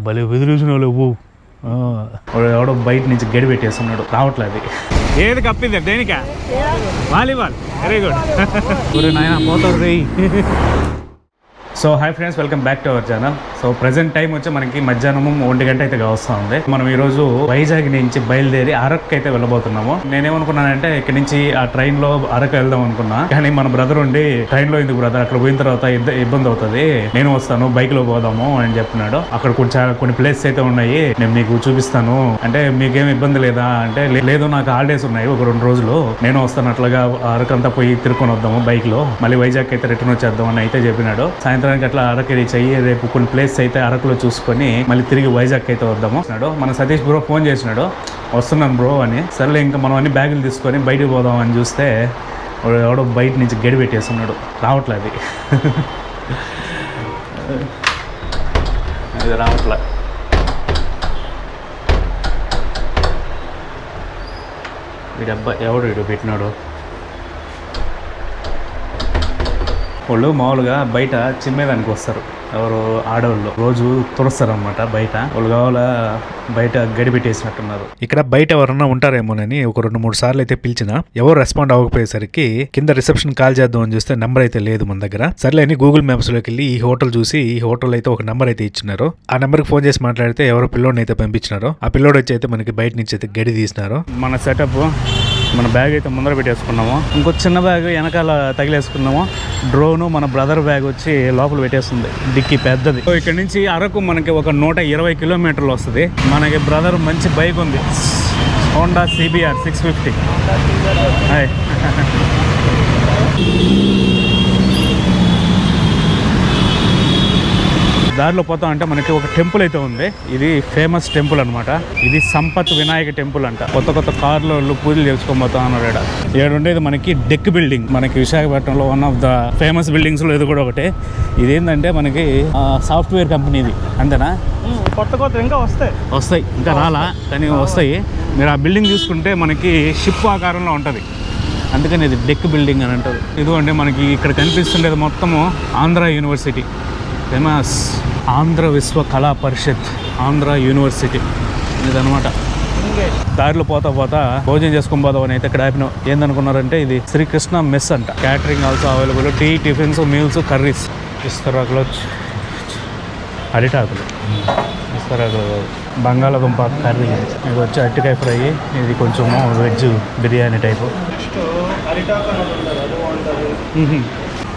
భలే బెదిరించిన వాళ్ళు ఎవడో బయట నుంచి గడి పెట్టేస్తున్నాడు, రావట్లేదు. ఏది కప్పింది దేనికా? వాలీబాల్. Very good. నాయన పోతారు రే. So hi friends, welcome back to our channel. So present time వచ్చి మనకి మధ్యాహ్నం 1 గంట అయితే వస్తూ ఉంది. మనం ఈరోజు వైజాగ్ నుంచి బయలుదేరి అరకు అయితే వెళ్ళబోతున్నాము. నేనేమనుకున్నానంటే ఇక్కడ నుంచి ఆ ట్రైన్లో అరకు వెళ్దాం అనుకున్నా, కానీ మన బ్రదర్ ఉండి ట్రైన్లో ఎందుకు బ్రదర్, అక్కడ పోయిన తర్వాత ఇబ్బంది అవుతుంది, నేను వస్తాను బైక్లో పోదాము అని చెప్తున్నాడు. అక్కడ కొన్ని ప్లేసెస్ అయితే ఉన్నాయి, నేను మీకు చూపిస్తాను అంటే మీకేం ఇబ్బంది లేదా అంటే, లేదు నాకు హాలిడేస్ ఉన్నాయి ఒక 2 రోజులు, నేను వస్తాను, అట్లాగా అరకు అంతా పోయి తిరుక్కొని వద్దాము బైక్లో, మళ్ళీ వైజాగ్ అయితే రిటర్న్ వచ్చేద్దాం అని అయితే చెప్పినాడు. సాయంత్రం అట్లా అరకు రీచ్ అయ్యి రేపు కొన్ని ప్లేస్ అయితే అరకులో చూసుకొని మళ్ళీ తిరిగి వైజాగ్ అయితే వద్దాము. మన సతీష్ బ్రో ఫోన్ చేసినాడు, వస్తున్నాను బ్రో అని. సర్లే ఇంకా మనం అన్ని బ్యాగులు తీసుకొని బయటకు పోదాం అని చూస్తే ఎవడో బయట నుంచి గడి పెట్టేస్తున్నాడు, రావట్లేదు. అది రావట్లే. వీడబ్బా ఎవడు వీడు పెట్టినాడు. వాళ్ళు మామూలుగా బయట చిమ్మేదానికి వస్తారు, ఎవరు ఆడవాళ్ళు రోజు తుడుస్తారు అనమాట బయట. వాళ్ళు కావాలా బయట గడి పెట్టేసినట్టున్నారు. ఇక్కడ బయట ఎవరన్నా ఉంటారేమోనని ఒక 2-3 సార్లు అయితే పిలిచిన ఎవరు రెస్పాండ్ అవ్వకపోయేసరికి కింద రిసెప్షన్ కాల్ చేద్దాం అని చూస్తే నెంబర్ అయితే లేదు మన దగ్గర. సర్లే అని గూగుల్ మ్యాప్స్ లోకి వెళ్ళి ఈ హోటల్ చూసి ఈ హోటల్ అయితే ఒక నెంబర్ అయితే ఇచ్చినారు. ఆ నెంబర్ కి ఫోన్ చేసి మాట్లాడితే ఎవరో పిల్లోడిని అయితే పంపించినారు. ఆ పిల్లోడు వచ్చి అయితే మనకి బయట నుంచి అయితే గడి తీసినారు. మన సెటప్, మన బ్యాగ్ అయితే ముందర పెట్టేసుకున్నాము, ఇంకో చిన్న బ్యాగ్ వెనకాల తగిలేసుకున్నాము. డ్రోను మన బ్రదర్ బ్యాగ్ వచ్చి లోపల పెట్టేస్తుంది, డిక్కీ పెద్దది. సో ఇక్కడ నుంచి అరకు మనకి ఒక 120 కిలోమీటర్లు వస్తుంది. మనకి బ్రదర్ మంచి బైక్ ఉంది, హోండా CBR 650. దారిలో పోతా అంటే మనకి ఒక టెంపుల్ అయితే ఉంది. ఇది ఫేమస్ టెంపుల్ అనమాట. ఇది సంపత్ వినాయక టెంపుల్ అంట. కొత్త కార్లో పూజలు చేసుకొని పోతా అన్నాడు. ఏడుండేది మనకి డెక్ బిల్డింగ్, మనకి విశాఖపట్నంలో one of the famous buildings లో ఇది కూడా ఒకటే. ఇదేంటంటే మనకి సాఫ్ట్వేర్ కంపెనీ ఇది, అంతేనా? కొత్త ఇంకా వస్తాయి, ఇంకా రాలా కానీ వస్తాయి. మీరు ఆ బిల్డింగ్ చూసుకుంటే మనకి షిప్ ఆకారంలో ఉంటుంది, అందుకని ఇది డెక్ బిల్డింగ్ అని అంటారు. ఇదిగోండి మనకి ఇక్కడ కనిపిస్తుండేది మొత్తము ఆంధ్ర యూనివర్సిటీ, ఫేమస్ ఆంధ్ర విశ్వ కళా పరిషత్ ఆంధ్ర యూనివర్సిటీ ఇదనమాట. దారిలో పోతా భోజనం చేసుకొని పోదాం అని అయితే ఇక్కడ ఆపినాం. ఏందనుకున్నారంటే ఇది శ్రీకృష్ణ మెస్ అంట. Catering also available, tea, tiffins, meals, curries. ఇస్తరాకులు, అరిటాకులు, ఇస్తరాకులు, బంగాళదుంప కర్రీ, ఇది వచ్చి అరటికాయ ఫ్రై, ఇది కొంచెము వెజ్ బిర్యానీ టైపు.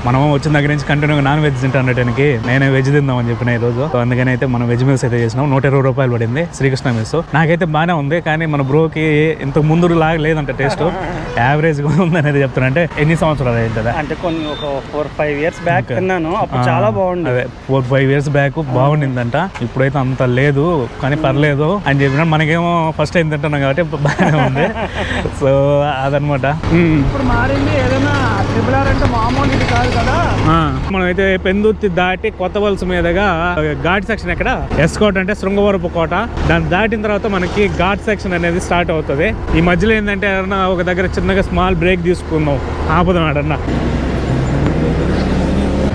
మనం వచ్చిన దగ్గర నుంచి కంటిన్యూగా నాన్ వెజ్ తింటానికి, నేనే వెజ్ తిందామని చెప్పిన ఈరోజు. అందుకని అయితే మనం వెజ్ మీల్స్ అయితే చేసినాం. 120 రూపాయలు పడింది శ్రీకృష్ణ మెస్. నాకైతే బాగానే ఉంది, కానీ మన బ్రోకి ఇంతకు ముందు లాగా లేదంట, టేస్ట్ యావరేజ్ ఉంది అనేది చెప్తున్నా. అంటే ఎన్ని సంవత్సరాలు అయిందా అంటే కొన్ని ఒక 4-5 ఇయర్స్ బ్యాక్ తిన్నాను, అప్పుడు చాలా బాగుంది. అదే 4-5 ఇయర్స్ బ్యాక్ బాగుండిందంట, ఇప్పుడైతే అంత లేదు కానీ పర్లేదు అని చెప్పిన. మనకేమో ఫస్ట్ టైం తింటున్నాం కాబట్టి బాగానే ఉంది. సో అదనమాట. ఇప్పుడు మారింది, ఏదైనా అంటే మామూలు ఇది కాదు కదా. మనం అయితే పెందుర్తి దాటి కొత్త వలస మీదుగా ఘాట్ సెక్షన్, ఎక్కడ ఎస్కోట్ అంటే శృంగవరపు కోట, దాన్ని దాటిన తర్వాత మనకి ఘాట్ సెక్షన్ అనేది స్టార్ట్ అవుతుంది. ఈ మధ్యలో ఏంటంటే ఎవరన్నా ఒక దగ్గర చిన్నగా స్మాల్ బ్రేక్ తీసుకుందాం, ఆపుదాం అడన్నా.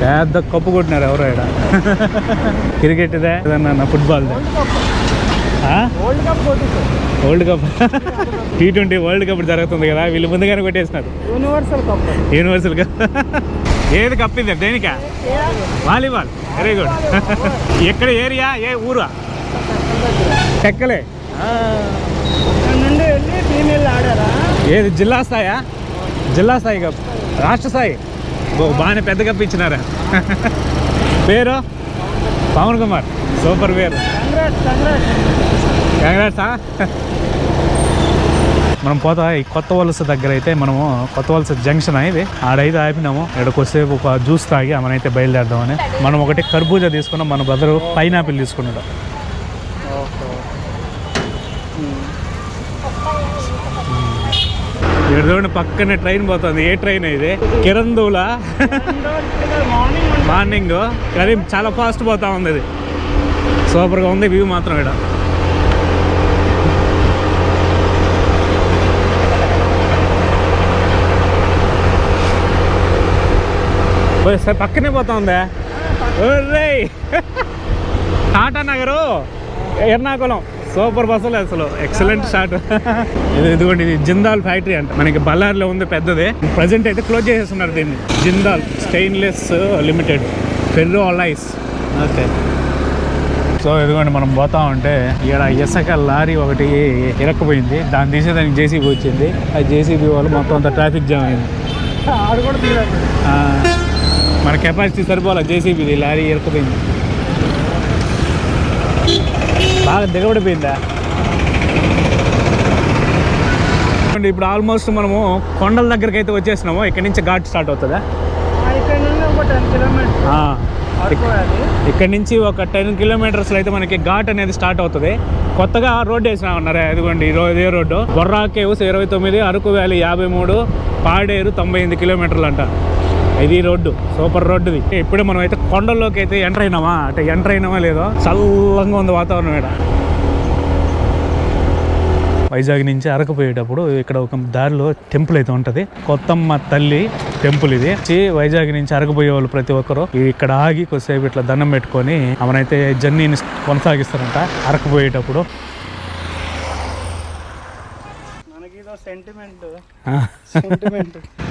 పెద్ద కప్పు కొట్టినారు ఎవరో ఇక్కడ. క్రికెట్దే ఏదన్నా football world cup T20 world cup జరుగుతుంది కదా, వీళ్ళు ముందుగానే కొట్టేసినారు. Universal cup. ఏది కప్పింది దేనికా? వాలీబాల్. Very good. ఎక్కడ ఏరియా, ఏ ఊరా? టెక్కలే. ఏది జిల్లా స్థాయా? జిల్లా స్థాయి కప్, రాష్ట్ర స్థాయి. బాగానే పెద్ద కప్ ఇచ్చినారా. పేరు పవన్ కుమార్, సూపర్ పేరు. కంగ్రాట్సా. మనం పోతా ఈ కొత్త వలస దగ్గర అయితే, మనము కొత్త వలస జంక్షన్ ఇది, ఆడైతే ఆపినాము. ఇక్కడికి వస్తేపు ఒక జ్యూస్ తాగి మనమైతే బయలుదేరదామని. మనం ఒకటి కర్బూజా తీసుకున్నాం, మన బ్రదరు పైనాపిల్ తీసుకున్నాడు. చూడండి పక్కనే ట్రైన్ పోతుంది. ఏ ట్రైన్ ఇది? కిరందూలా. మార్నింగ్ కానీ చాలా ఫాస్ట్ పోతా ఉంది. ఇది సూపర్గా ఉంది, వ్యూ మాత్రం ఇక్కడ. పక్కనే పోతా ఉందా? టాటా నగరు ఎర్నాకుళం సూపర్ బస్సులు అసలు ఎక్సలెంట్ షాట్. ఇదిగోండి ఇది జిందాల్ ఫ్యాక్టరీ అంట, మనకి బళ్ళారిలో ఉంది పెద్దది. ప్రజెంట్ అయితే క్లోజ్ చేసేస్తున్నారు దీన్ని. Jindal stainless limited ferro alloys. Okay, so ఇదిగోండి మనం పోతా ఉంటే ఇక్కడ ఇసుక లారీ ఒకటి ఇరక్కపోయింది, దాన్ని తీసేదానికి జేసీబీ వచ్చింది. ఆ జేసీబీ వాళ్ళు మొత్తం అంతా ట్రాఫిక్ జామ్ అయింది. మన కెపాసిటీ సరిపోలే, జేసీబీది లారీ ఇరక్కపోయింది, బాగా దిగబడిపోయిందా. ఇప్పుడు ఆల్మోస్ట్ మనము కొండల దగ్గరికి అయితే వచ్చేసినాము. ఇక్కడ నుంచి ఘాట్ స్టార్ట్ అవుతుందా? ఇక్కడ నుంచి ఒక 10 కిలోమీటర్స్లో అయితే మనకి ఘాట్ అనేది స్టార్ట్ అవుతుంది. కొత్తగా రోడ్డు వేసినా ఉన్నారు. ఇదిగోండి ఇదే road. Borra caves 29, Araku valley 53, Paderu 98 కిలోమీటర్లు అంట. ఇది రోడ్డు, సూపర్ రోడ్డు ఇది. ఇప్పుడే మనం అయితే కొండల్లోకి అయితే ఎంటర్ అయినామా లేదో, చల్లంగా ఉంది వాతావరణం. ఇక్కడ వైజాగ్ నుంచి అరకు పోయేటప్పుడు ఇక్కడ ఒక దారిలో టెంపుల్ అయితే ఉంటుంది, కొత్తమ్మ తల్లి టెంపుల్. ఇది వైజాగ్ నుంచి అరకు పోయే వాళ్ళు ప్రతి ఒక్కరు ఇక్కడ ఆగి కొద్దిసేపు ఇట్లా దండం పెట్టుకొని అవనైతే జర్నీని కొనసాగిస్తారంట అరకు పోయేటప్పుడు. సెంటిమెంట్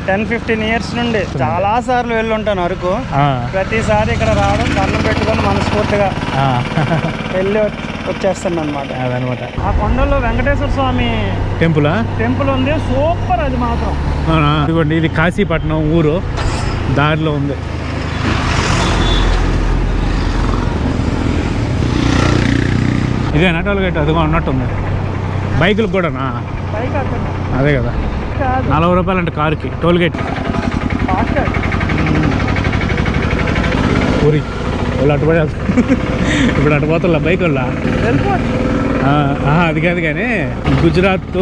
10-15 ఇయర్స్ నుండి చాలా సార్లు వెళ్ళుంటాను అరకు. ప్రతిసారి ఇక్కడ రావడం, దండం పెట్టుకొని మనస్ఫూర్తిగా వెళ్ళి వచ్చేస్తాను అనమాట. అదనమాట. ఆ కొండల్లో వెంకటేశ్వర స్వామి టెంపుల్ ఉంది, సూపర్. అది మాత్రం ఇదిగోండి ఇది కాశీపట్నం ఊరు, దారిలో ఉంది. ఇదేనా టోల్ గేట్? అదిగో ఉన్నట్టుంది. బైకులకు కూడానా? అదే కదా, 40 రూపాయలు అంటే కారుకి టోల్ గేట్. ఊరి వాళ్ళు అటుపడి ఇప్పుడు అటుపోతున్నా బైక్ వాళ్ళ. అది కాదు కానీ గుజరాత్,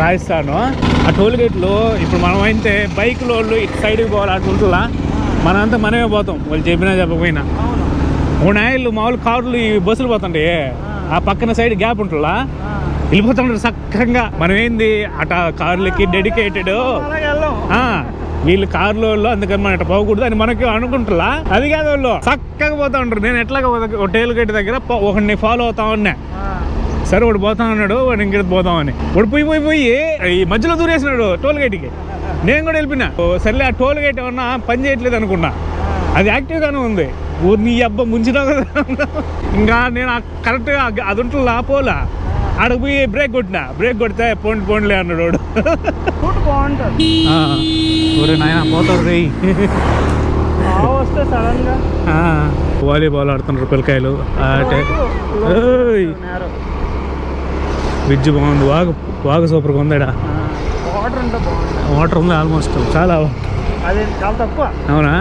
రాజస్థాన్ ఆ టోల్ గేట్లు ఇప్పుడు మనం అయితే బైకుల వాళ్ళు ఇటు సైడ్కి పోవాలి, అటు ఉంటుందా మనంతా మనమే పోతాం, వాళ్ళు చెప్పినా చెప్పకపోయినా. నాయలు మామూలు కార్లు ఈ బస్సులు పోతుంటాయి, ఆ పక్కన సైడ్ గ్యాప్ ఉంటుందా వెళ్ళిపోతుంటారు సక్కంగా. మనం ఏంది అట కార్లకి డెడికేటెడ్, వీళ్ళు కార్లో వాళ్ళు, అందుకని మనం ఇట్లా పోకూడదు అని మనకి అనుకుంటున్నా. అది కాదు, వాళ్ళు చక్కగా పోతా ఉంటారు. నేను ఎట్లాగా టోల్ గేట్ దగ్గర ఒకడిని ఫాలో అవుతా ఉన్నా. సరే వాడు పోతా ఉన్నాడు, వాడు ఇంకెళ్ళి పోతామని వాడు పోయి ఈ మధ్యలో దూరేసినాడు టోల్ గేట్కి. నేను కూడా వెళ్ళిపోయినా. సర్లే ఆ టోల్ గేట్ ఏమన్నా పని చేయట్లేదు అనుకున్నా, అది యాక్టివ్గానే ఉంది. ఊరిని అబ్బా ముంచినా కదా. ఇంకా నేను కరెక్ట్గా అది ఉంటుందా పోలా, ఆడకు పోయి బ్రేక్ కొడితే పోండిలే అన్నాడు వాడు. ఒరే నాయన పోతాడు రే. వాలీబాల్ ఆడుతున్నారు పిల్లకాయలు. బ్రిడ్జ్ బాగుంది, వాగు సూపర్గా ఉందాడా. వాటర్ ఉంది ఆల్మోస్ట్, చాలా తక్కువ. అవునా?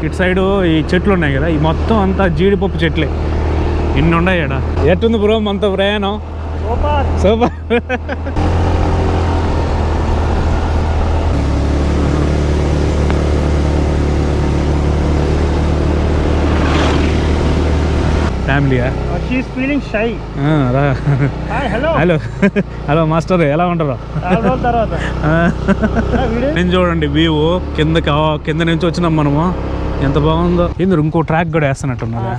ఇటు సైడు ఈ చెట్లు ఉన్నాయి కదా, ఈ మొత్తం అంతా జీడిపప్పు చెట్లే, ఇన్ని ఉన్నాయి ఇక్కడ. ఎట్టుంది బ్రో అంత ప్రయాణం? సూపర్. ఫ్యామిలీయా? హలో మాస్టర్, ఎలా ఉంటారు? నేను చూడండి వ్యూ కింద నుంచి వచ్చినాం మనము, ఎంత బాగుందో. ఇందులో ఇంకో ట్రాక్ కూడా వేస్తున్నట్టున్నదా?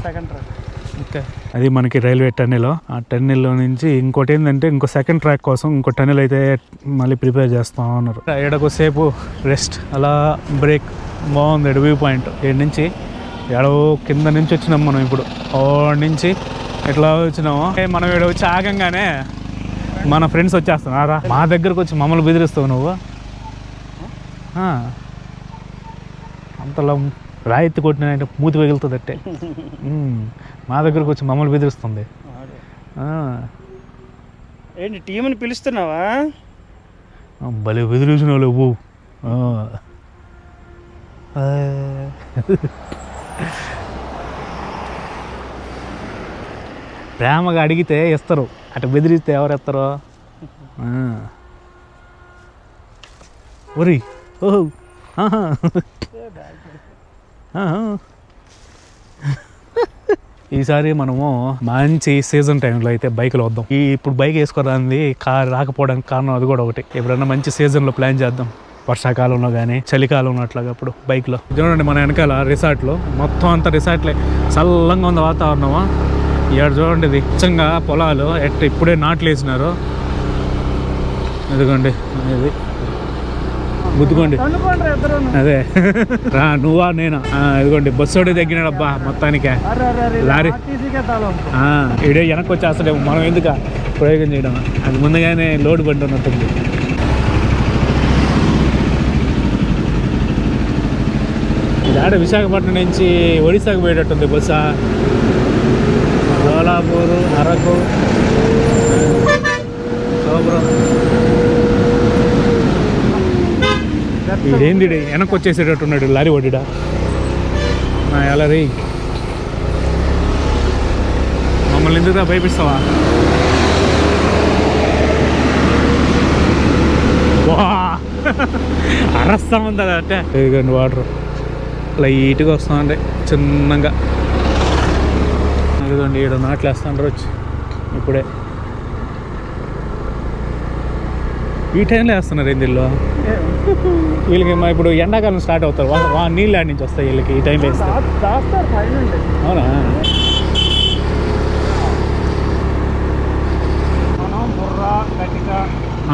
ఓకే, అది మనకి రైల్వే టన్నెల్. ఆ టన్నెల్లో నుంచి ఇంకోటి ఏంటంటే ఇంకో సెకండ్ ట్రాక్ కోసం ఇంకో టన్నెల్ అయితే మళ్ళీ ప్రిపేర్ చేస్తా ఉన్నారు. ఎడకొసేపు రెస్ట్, అలా బ్రేక్. బాగుంది వ్యూ పాయింట్. ఏడు నుంచి ఎడో కింద నుంచి వచ్చినాం మనం. ఇప్పుడు నుంచి ఎట్లా వచ్చినాము, మనం ఇక్కడ వచ్చి ఆగంగానే మన ఫ్రెండ్స్ వచ్చేస్తున్నారా మా దగ్గరకు వచ్చి మమ్మల్ని బెదిరిస్తావు నువ్వు. అంతలా రాయితీ కొట్టినంటే మూతి పగిలుతుంది అట్టే. మా దగ్గరకు వచ్చి మమ్మల్ని బెదిరిస్తుంది. ఏంటి టీంని పిలుస్తున్నావా? భలే బెదిరించిన వాళ్ళు. ప్రేమగా అడిగితే ఇస్తారు, అటు బెదిరిస్తే ఎవరు ఇస్తారు? ఒరి ఓహో ఈసారి మనము మంచి సీజన్ టైంలో అయితే బైక్లో వద్దాం. ఇప్పుడు బైక్ వేసుకోవడానికి కార్ రాకపోవడానికి కారణం అది కూడా ఒకటి. ఎప్పుడన్నా మంచి సీజన్లో ప్లాన్ చేద్దాం, వర్షాకాలంలో కానీ చలికాలంలో అట్లాగా. అప్పుడు బైక్లో చూడండి మన వెనకాల రిసార్ట్లో మొత్తం అంతా రిసార్ట్లే, చల్లంగా ఉంది వాతావరణము. ఇక్కడ చూడండి ఇది ఇచ్చంగా పొలాలు ఎట్ట ఇప్పుడే నాట్లు వేసినారు. ఇదిగోండి ఇది గుద్దుకోండి అదే రా నువ్వా నేనా. ఇదిగోండి బస్సు ఒకటి తగ్గినాడబ్బా మొత్తానికే లారీ. ఇడే వెనక్కి వచ్చేస్తాడేమో, మనం ఎందుకు ప్రయోగం చేయడం, అది ముందుగానే లోడ్ బండి ఉన్నట్టుంది. ఇది ఆడ విశాఖపట్నం నుంచి ఒడిశాకు పోయేటట్టుంది బస్సా. సోలాపూరు, అరకు, సోపురం. ఇదేంది వెనక్కి వచ్చేసేటట్టున్నాడు లారీ ఓడిడా. ఎలా రీ మమ్మల్ని ఎందుకు భయపిస్తావా? అరస్తా ఉంది అది అంటే. ఇదిగోండి వాటర్ లైట్గా వస్తుందండి చిన్నగా. ఇదిగోండి ఈడ నాట్లు వేస్తాండ్రు వచ్చి ఇప్పుడే. ఈ టైంలో వేస్తున్నారు ఏందిల్లో వీళ్ళకి. ఇప్పుడు ఎండాకాలం స్టార్ట్ అవుతారు, నీళ్ళు ఆడి నుంచి వస్తాయి వీళ్ళకి ఈ టైంలో వేస్తే. అవునా?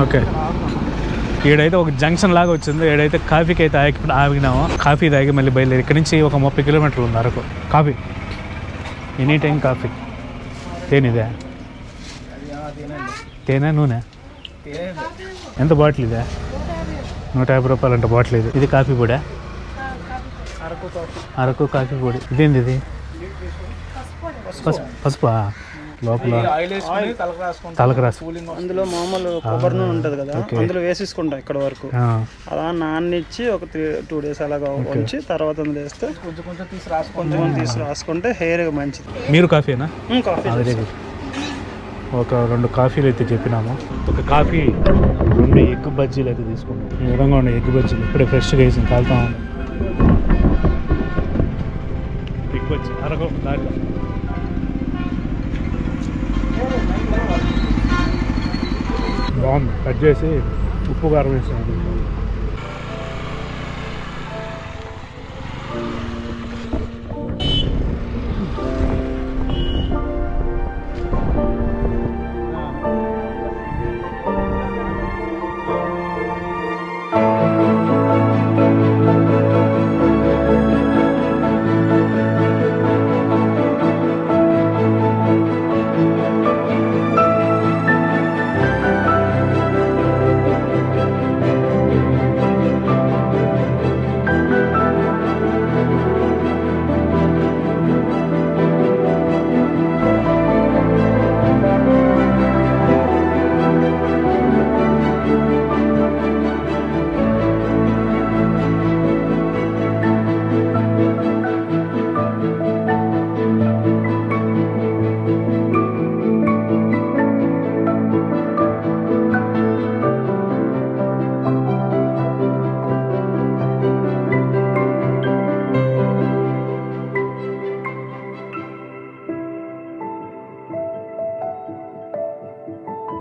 ఓకే. ఈడైతే ఒక జంక్షన్ లాగా వచ్చింది. ఈడైతే కాఫీకి అయితే ఆగినాము. కాఫీ తాగి మళ్ళీ బయలుదేరి ఇక్కడ నుంచి ఒక 30 కిలోమీటర్లు ఉంది Araku. Coffee any time coffee. తేనెదే? తేనె నూనె ఎంత బాటిల్ ఇదే? 150 రూపాయలు అంట బాటిల్. ఇది కాఫీ పొడా? అరకు కాఫీ పొడి. ఇదేంది ఇది? పసుపా? లోపల తలకు రాసు. అందులో మామూలు కొబ్బరి నూనె ఉంటుంది కదా, అందులో వేసేసుకుంటాం ఇక్కడ వరకు. అలా నాన్నిచ్చి ఒక 2 days అలాగా ఉంచి తర్వాత అందులో వేస్తే కొంచెం తీసి రాసుకుంటే హెయిర్ మంచిది. మీరు కాఫీనా? కాఫీ. ఒక 2 కాఫీలు అయితే చెప్పినాము. ఒక కాఫీ 2 ఎగ్ బజ్జీలు అయితే తీసుకున్నాం. ఈ విధంగా ఉండే ఎగ్ బజ్జీలు ఇప్పుడే ఫ్రెష్గా వేసి కాలుతా ఉంది. ఎగ్ బజ్జీ అరకు దాంట్లో బాగుంది. కట్ చేసి ఉప్పు కారం వేసాను.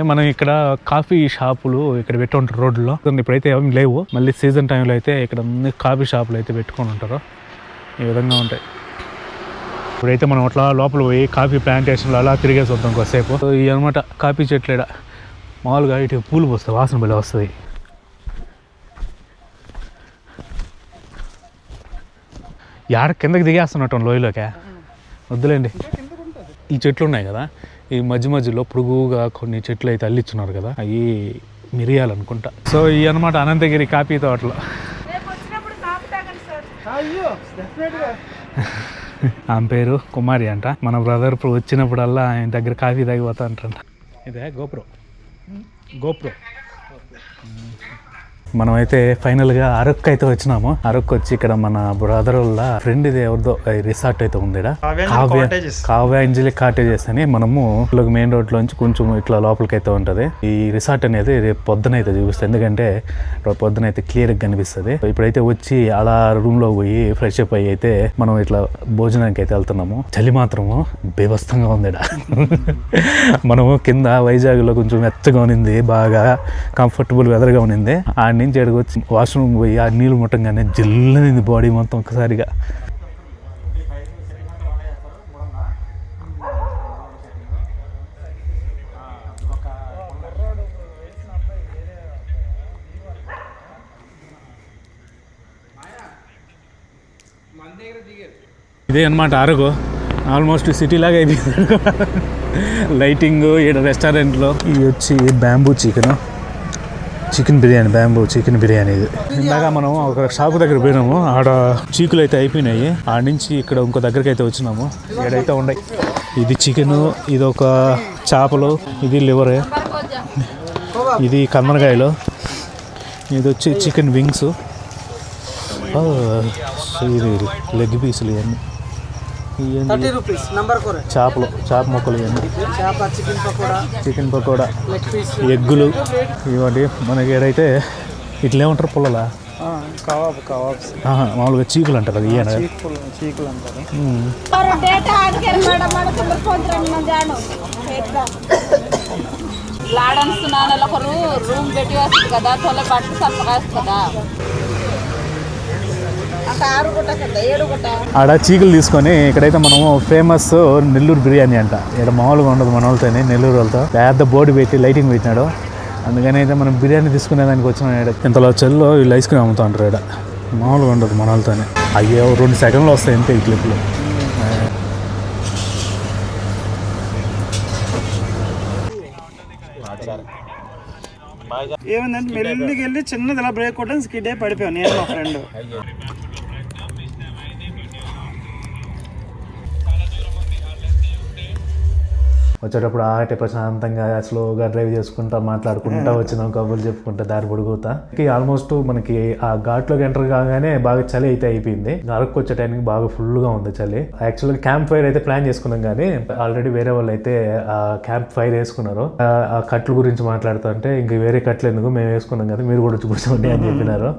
మనం ఇక్కడ కాఫీ షాపులు ఇక్కడ పెట్టి ఉంటారు రోడ్లో. ఇప్పుడైతే ఏమి లేవు. మళ్ళీ సీజన్ టైంలో అయితే ఇక్కడ అన్ని కాఫీ షాపులు అయితే పెట్టుకొని ఉంటారు. ఈ విధంగా ఉంటాయి. ఇప్పుడైతే మనం అట్లా లోపల పోయి కాఫీ ప్లాంటేషన్లో అలా తిరిగేసి వద్దాం కొద్దిసేపు. ఇవి అనమాట కాఫీ చెట్లు. ఇక్కడ మామూలుగా ఇటు పూలు పోస్తాయి, వాసన బలి వస్తుంది. యాడ కిందకి దిగేస్తున్నట్టు లోయలోకే. వద్దులేండి. ఈ చెట్లు ఉన్నాయి కదా, ఈ మధ్యలో పొడుగుగా కొన్ని చెట్లు అయితే అల్లిచ్చున్నారు కదా, అవి మిరియాలనుకుంటా. సో ఇవి అనమాట అనంతగిరి కాఫీ తోటలో. ఆమె పేరు కుమారి అంట. మన బ్రదర్ వచ్చినప్పుడల్లా ఆయన దగ్గర కాఫీ తాగిపోతా అంటంట. ఇదే గోప్రో. మనమైతే ఫైనల్గా అరకు అయితే వచ్చినాము. అరకు వచ్చి ఇక్కడ మన బ్రదర్ వాళ్ళ ఫ్రెండ్ ఇది ఎవరిదో రిసార్ట్ అయితే ఉంది. కావ్య అంజలి కాటేజెస్ అని. మనము మెయిన్ రోడ్ లోంచి కొంచెం ఇట్లా లోపలికి అయితే ఉంటది. ఈ రిసార్ట్ అనేది రేపు పొద్దున అయితే చూపిస్తుంది, ఎందుకంటే రేపు పొద్దున అయితే క్లియర్గా కనిపిస్తుంది. ఇప్పుడైతే వచ్చి అలా రూమ్ లో పోయి ఫ్రెష్ అప్ అయ్యి అయితే మనం ఇట్లా భోజనానికి అయితే వెళ్తున్నాము. చలి మాత్రము బేవస్తంగా ఉంది. మనము కింద వైజాగ్ లో కొంచెం మెత్తగా ఉన్నింది, బాగా కంఫర్టబుల్ వెదర్ గా ఉన్నింది. ఆ నుంచి ఎడగొచ్చి వాష్రూమ్ పోయి ఆ నీళ్ళు ముట్టంగానే జిల్లనింది బాడీ మొత్తం ఒక్కసారిగా. ఇదే అనమాట అరకు. ఆల్మోస్ట్ సిటీ లాగా అయిపోయింది. లైటింగ్ ఈడ రెస్టారెంట్లో. ఇది వచ్చి bamboo chicken biryani, bamboo chicken biryani. ఇది ఇందాక మనం ఒక షాపు దగ్గర పోయినాము, ఆడ చీకులు అయితే అయిపోయినాయి. ఆడ నుంచి ఇక్కడ ఇంకో దగ్గరికి అయితే వచ్చినాము. ఏడైతే ఉన్నాయి. ఇది చికెను, ఇది ఒక చేపలు, ఇది లివర్, ఇది కందనకాయలు, ఇది వచ్చి చికెన్ వింగ్స్, ఇది లెగ్ పీసులు, ఇవన్నీ చేప ముక్కలు, ఇవన్నీ చికెన్ పకోడా, ఎగ్గులు. ఇవ్వండి మనకి ఏడైతే ఇట్లా ఏమంటారు పుల్లలా, మామూలుగా చీకులు అంటారు. అది ఇయ్యాను చీకులు అంటారు. రూమ్ పెట్టి వస్తుంది కదా, తొలి పట్టు సప్పగా కదా. ఆడ చీకులు తీసుకొని ఇక్కడైతే మనము ఫేమస్ నెల్లూరు బిర్యానీ అంట. ఇక్కడ మామూలుగా ఉండదు మన వాళ్ళతోనే, నెల్లూరు వాళ్ళతో పెద్ద బోర్డు పెట్టి లైటింగ్ పెట్టినాడు. అందుకని అయితే మనం బిర్యానీ తీసుకునే దానికి వచ్చిన ఇంతలో చెల్లో వీళ్ళు ఐస్ క్రీమ్ అమ్ముతా ఉంటారు. ఇక్కడ మామూలుగా ఉండదు మన వాళ్ళతోనే. అయ్యో 2 సెకండ్లు వస్తాయి అంతే ఈ క్లిప్లో. ఏమైందంటే మెల్లికి వెళ్ళి చిన్నది ఇలా బ్రేక్ కొట్టని స్కిడ్ అయి పడిపోయాను నేను మా ఫ్రెండ్. వచ్చేటప్పుడు ఆటే ప్రశాంతంగా స్లోగా డ్రైవ్ చేసుకుంటా మాట్లాడుకుంటా వచ్చినాం, కబుర్లు చెప్పుకుంటా దారి పొడుగుతా. ఆల్మోస్ట్ మనకి ఆ ఘాట్లోకి ఎంటర్ కాగానే బాగా చలి అయితే అయిపోయింది. అరకు వచ్చే టైంకి బాగా ఫుల్గా ఉంది చలి. యాక్చువల్గా క్యాంప్ ఫైర్ అయితే ప్లాన్ చేసుకున్నాం, కానీ ఆల్రెడీ వేరే వాళ్ళు అయితే ఆ క్యాంప్ ఫైర్ వేసుకున్నారు. ఆ కట్లు గురించి మాట్లాడుతూ అంటే ఇంక వేరే కట్లు ఎందుకు, మేము వేసుకున్నాం కదా మీరు కూడా వచ్చి కూర్చోండి అని చెప్పినారు.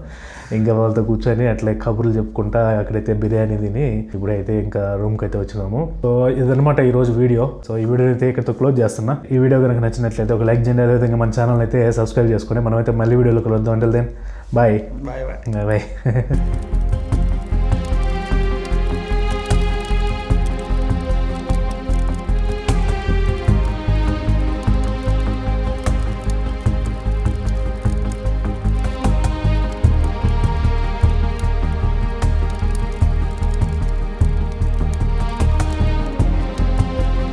ఇంకా వాళ్ళతో కూర్చొని అట్లా కబుర్లు చెప్పుకుంటా అక్కడైతే బిర్యానీ తిని ఇప్పుడైతే ఇంకా రూమ్కి అయితే వచ్చినాము. సో ఇదనమాట ఈరోజు వీడియో. సో ఈ వీడియో అయితే ఇక్కడితో క్లోజ్ చేస్తున్నా. ఈ వీడియో కనుక నచ్చినట్లయితే ఒక లైక్ చేయండి, అదేవిధంగా మన ఛానల్ అయితే సబ్స్క్రైబ్ చేసుకొని మనమైతే మళ్ళీ వీడియోలో కలుద్దాం. అంటే దెన్ బాయ్ బాయ్ బాయ్.